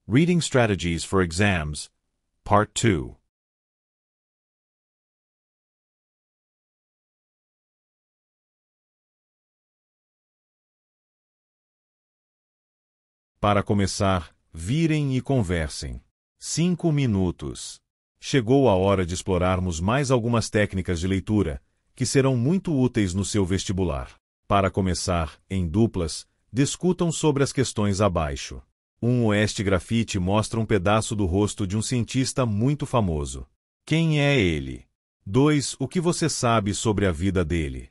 Reading Strategies for Exams, Part 2. Para começar, virem e conversem. 5 minutos. Chegou a hora de explorarmos mais algumas técnicas de leitura, que serão muito úteis no seu vestibular. Para começar, em duplas, discutam sobre as questões abaixo. Este grafite mostra um pedaço do rosto de um cientista muito famoso. Quem é ele? 2. O que você sabe sobre a vida dele?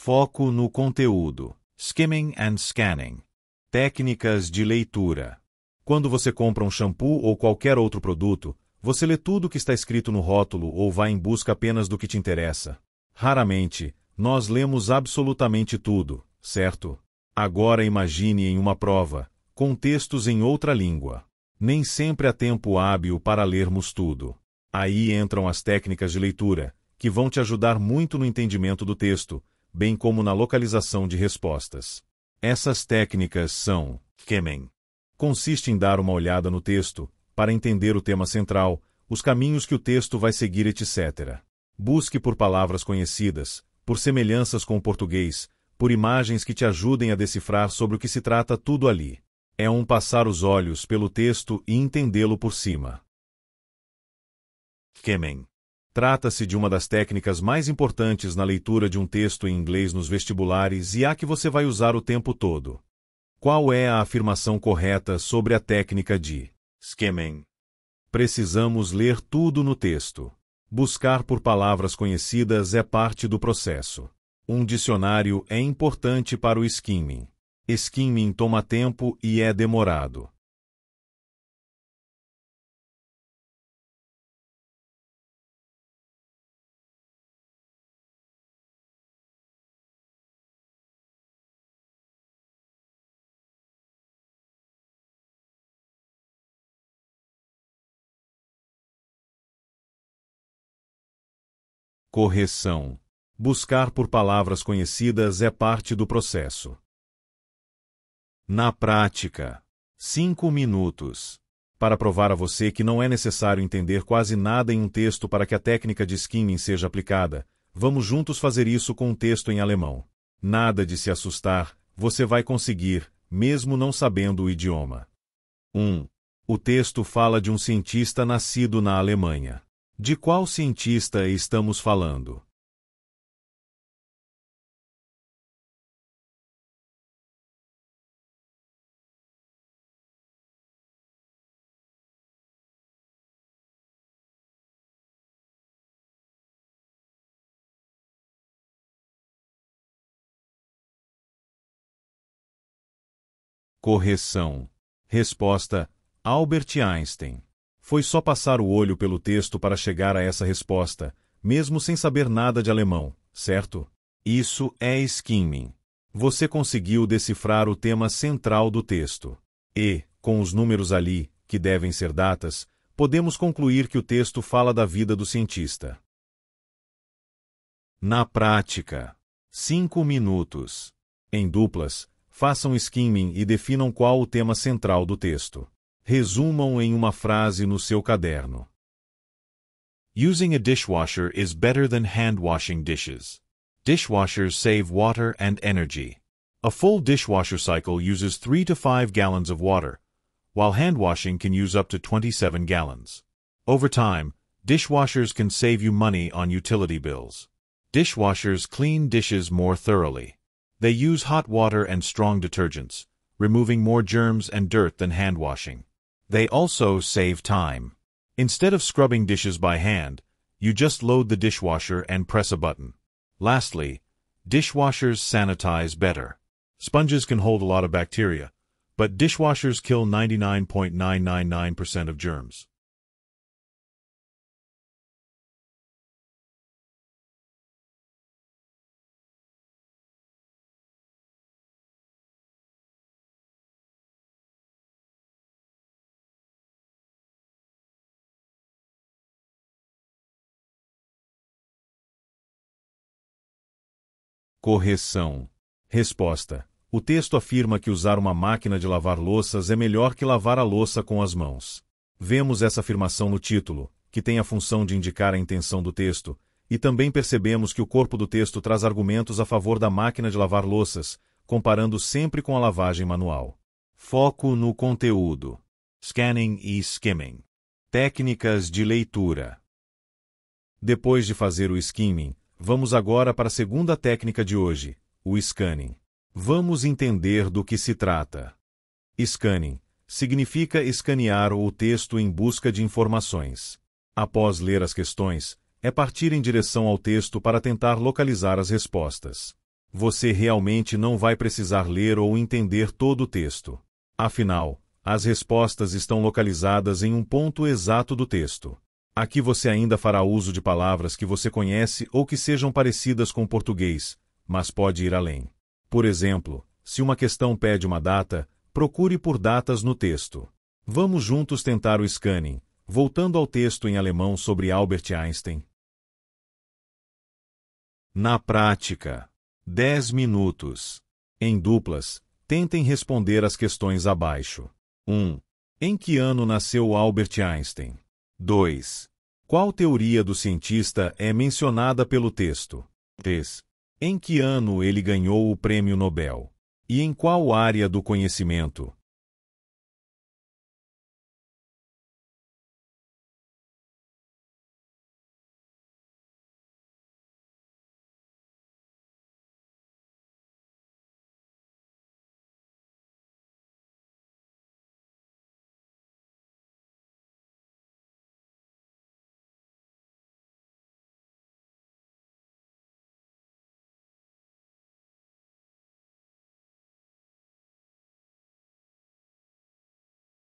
Foco no conteúdo. Skimming and scanning. Técnicas de leitura. Quando você compra um shampoo ou qualquer outro produto, você lê tudo o que está escrito no rótulo ou vai em busca apenas do que te interessa. Raramente, nós lemos absolutamente tudo, certo? Agora imagine em uma prova, com textos em outra língua. Nem sempre há tempo hábil para lermos tudo. Aí entram as técnicas de leitura, que vão te ajudar muito no entendimento do texto, bem como na localização de respostas. Essas técnicas são skimming. Consiste em dar uma olhada no texto, para entender o tema central, os caminhos que o texto vai seguir, etc. Busque por palavras conhecidas, por semelhanças com o português, por imagens que te ajudem a decifrar sobre o que se trata tudo ali. É passar os olhos pelo texto e entendê-lo por cima. Skimming. Trata-se de uma das técnicas mais importantes na leitura de um texto em inglês nos vestibulares e a que você vai usar o tempo todo. Qual é a afirmação correta sobre a técnica de skimming? Precisamos ler tudo no texto. Buscar por palavras conhecidas é parte do processo. Um dicionário é importante para o skimming. Skimming toma tempo e é demorado. Correção. Buscar por palavras conhecidas é parte do processo. Na prática. 5 minutos. Para provar a você que não é necessário entender quase nada em um texto para que a técnica de skimming seja aplicada, vamos juntos fazer isso com um texto em alemão. Nada de se assustar, você vai conseguir, mesmo não sabendo o idioma. 1. O texto fala de um cientista nascido na Alemanha. De qual cientista estamos falando? Correção. Resposta: Albert Einstein. Foi só passar o olho pelo texto para chegar a essa resposta, mesmo sem saber nada de alemão, certo? Isso é skimming. Você conseguiu decifrar o tema central do texto. E, com os números ali, que devem ser datas, podemos concluir que o texto fala da vida do cientista. Na prática. 5 minutos. Em duplas, façam skimming e definam qual o tema central do texto. Resumam em uma frase no seu caderno. Using a dishwasher is better than hand washing dishes. Dishwashers save water and energy. A full dishwasher cycle uses 3 to 5 gallons of water, while hand washing can use up to 27 gallons. Over time, dishwashers can save you money on utility bills. Dishwashers clean dishes more thoroughly. They use hot water and strong detergents, removing more germs and dirt than hand washing. They also save time. Instead of scrubbing dishes by hand, you just load the dishwasher and press a button. Lastly, dishwashers sanitize better. Sponges can hold a lot of bacteria, but dishwashers kill 99.999% of germs. Correção. Resposta. O texto afirma que usar uma máquina de lavar louças é melhor que lavar a louça com as mãos. Vemos essa afirmação no título, que tem a função de indicar a intenção do texto, e também percebemos que o corpo do texto traz argumentos a favor da máquina de lavar louças, comparando sempre com a lavagem manual. Foco no conteúdo. Scanning e skimming. Técnicas de leitura. Depois de fazer o skimming, vamos agora para a segunda técnica de hoje, o scanning. Vamos entender do que se trata. Scanning significa escanear o texto em busca de informações. Após ler as questões, é partir em direção ao texto para tentar localizar as respostas. Você realmente não vai precisar ler ou entender todo o texto. Afinal, as respostas estão localizadas em um ponto exato do texto. Aqui você ainda fará uso de palavras que você conhece ou que sejam parecidas com o português, mas pode ir além. Por exemplo, se uma questão pede uma data, procure por datas no texto. Vamos juntos tentar o scanning, voltando ao texto em alemão sobre Albert Einstein. Na prática, 10 minutos. Em duplas, tentem responder as questões abaixo. 1. Em que ano nasceu Albert Einstein? 2. Qual teoria do cientista é mencionada pelo texto? 3. Em que ano ele ganhou o Prêmio Nobel? E em qual área do conhecimento?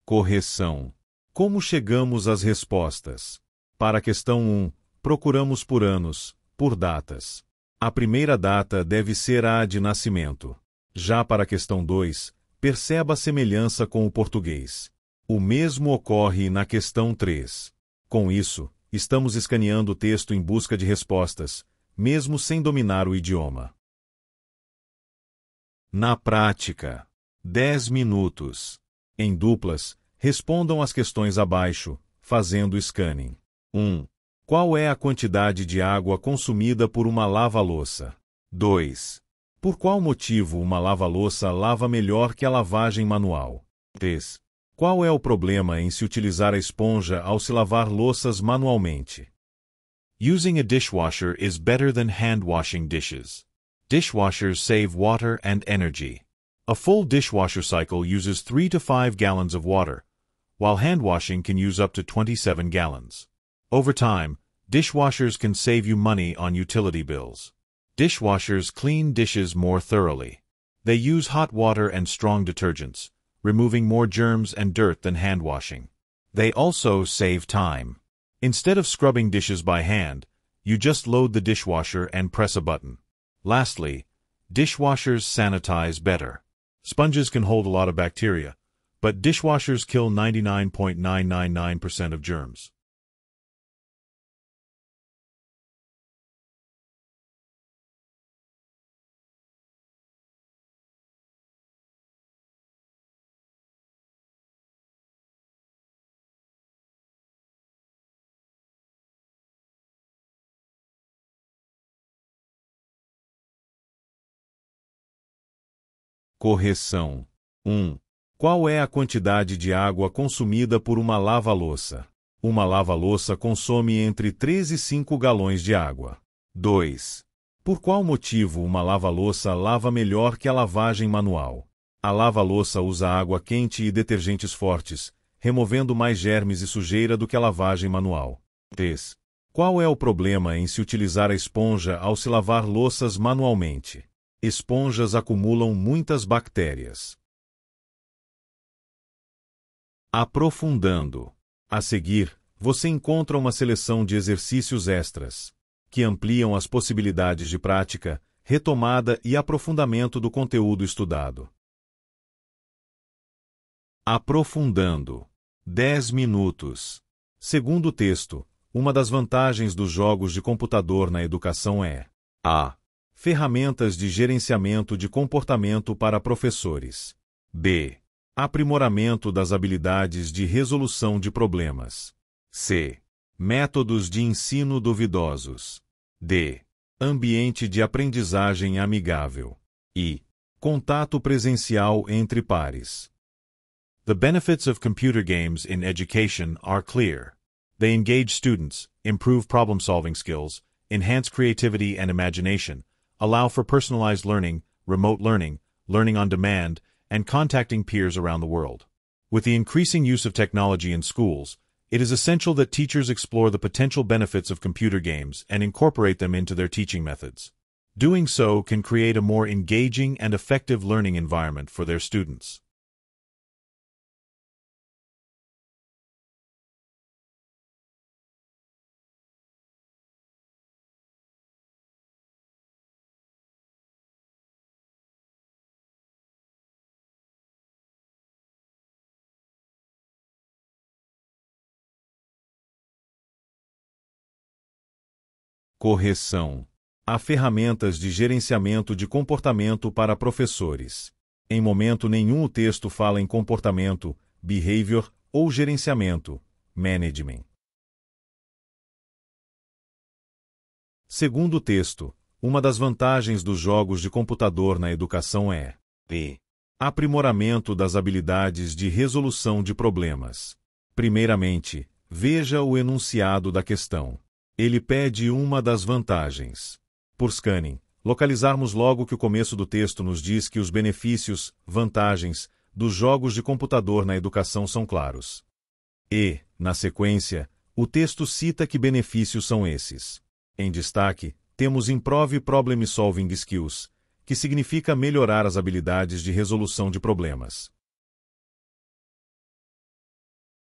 Correção. Como chegamos às respostas? Para a questão 1, procuramos por anos, por datas. A primeira data deve ser a de nascimento. Já para a questão 2, perceba a semelhança com o português. O mesmo ocorre na questão 3. Com isso, estamos escaneando o texto em busca de respostas, mesmo sem dominar o idioma. Na prática, 10 minutos. Em duplas, respondam as questões abaixo, fazendo scanning. 1. Qual é a quantidade de água consumida por uma lava-louça? 2. Por qual motivo uma lava-louça lava melhor que a lavagem manual? 3. Qual é o problema em se utilizar a esponja ao se lavar louças manualmente? Using a dishwasher is better than hand washing dishes. Dishwashers save water and energy. A full dishwasher cycle uses 3 to 5 gallons of water, while hand washing can use up to 27 gallons. Over time, dishwashers can save you money on utility bills. Dishwashers clean dishes more thoroughly. They use hot water and strong detergents, removing more germs and dirt than hand washing. They also save time. Instead of scrubbing dishes by hand, you just load the dishwasher and press a button. Lastly, dishwashers sanitize better. Sponges can hold a lot of bacteria, but dishwashers kill 99.999% of germs. Correção. 1. Qual é a quantidade de água consumida por uma lava-louça? Uma lava-louça consome entre 3 e 5 galões de água. 2. Por qual motivo uma lava-louça lava melhor que a lavagem manual? A lava-louça usa água quente e detergentes fortes, removendo mais germes e sujeira do que a lavagem manual. 3. Qual é o problema em se utilizar a esponja ao se lavar louças manualmente? Esponjas acumulam muitas bactérias. Aprofundando. A seguir, você encontra uma seleção de exercícios extras, que ampliam as possibilidades de prática, retomada e aprofundamento do conteúdo estudado. Aprofundando. 10 minutos. Segundo o texto, uma das vantagens dos jogos de computador na educação é a. Ferramentas de gerenciamento de comportamento para professores. B. Aprimoramento das habilidades de resolução de problemas. C. Métodos de ensino duvidosos. D. Ambiente de aprendizagem amigável. E. Contato presencial entre pares. The benefits of computer games in education are clear. They engage students, improve problem-solving skills, enhance creativity and imagination, allow for personalized learning, remote learning, learning on demand, and contacting peers around the world. With the increasing use of technology in schools, it is essential that teachers explore the potential benefits of computer games and incorporate them into their teaching methods. Doing so can create a more engaging and effective learning environment for their students. Correção. Há ferramentas de gerenciamento de comportamento para professores. Em momento nenhum o texto fala em comportamento, behavior ou gerenciamento, management. Segundo o texto, uma das vantagens dos jogos de computador na educação é b. Aprimoramento das habilidades de resolução de problemas. Primeiramente, veja o enunciado da questão. Ele pede uma das vantagens. Por scanning, localizarmos logo que o começo do texto nos diz que os benefícios, vantagens, dos jogos de computador na educação são claros. E, na sequência, o texto cita que benefícios são esses. Em destaque, temos Improve Problem Solving Skills, que significa melhorar as habilidades de resolução de problemas.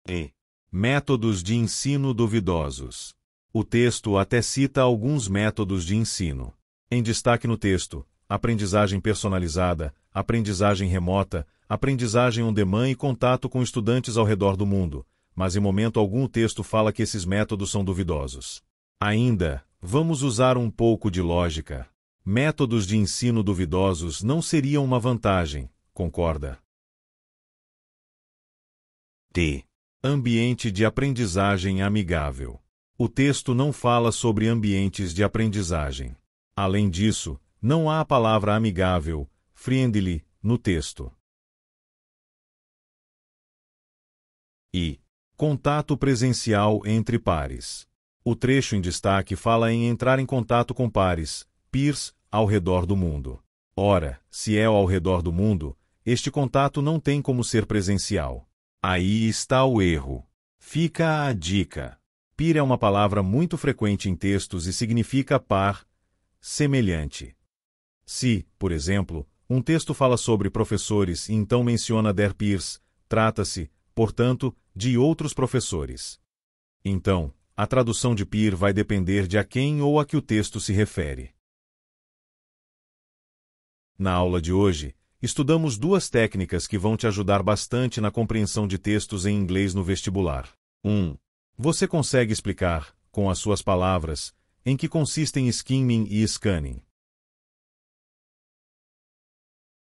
E. Métodos de ensino duvidosos. O texto até cita alguns métodos de ensino. Em destaque no texto, aprendizagem personalizada, aprendizagem remota, aprendizagem on demand e contato com estudantes ao redor do mundo, mas em momento algum o texto fala que esses métodos são duvidosos. Ainda, vamos usar um pouco de lógica. Métodos de ensino duvidosos não seriam uma vantagem, concorda? D. Ambiente de aprendizagem amigável. O texto não fala sobre ambientes de aprendizagem. Além disso, não há a palavra amigável, friendly, no texto. E. Contato presencial entre pares. O trecho em destaque fala em entrar em contato com pares, peers, ao redor do mundo. Ora, se é ao redor do mundo, este contato não tem como ser presencial. Aí está o erro. Fica a dica. Peer é uma palavra muito frequente em textos e significa par, semelhante. Se, por exemplo, um texto fala sobre professores e então menciona their peers, trata-se, portanto, de outros professores. Então, a tradução de peer vai depender de a quem ou a que o texto se refere. Na aula de hoje, estudamos duas técnicas que vão te ajudar bastante na compreensão de textos em inglês no vestibular. 1. Você consegue explicar, com as suas palavras, em que consistem skimming e scanning.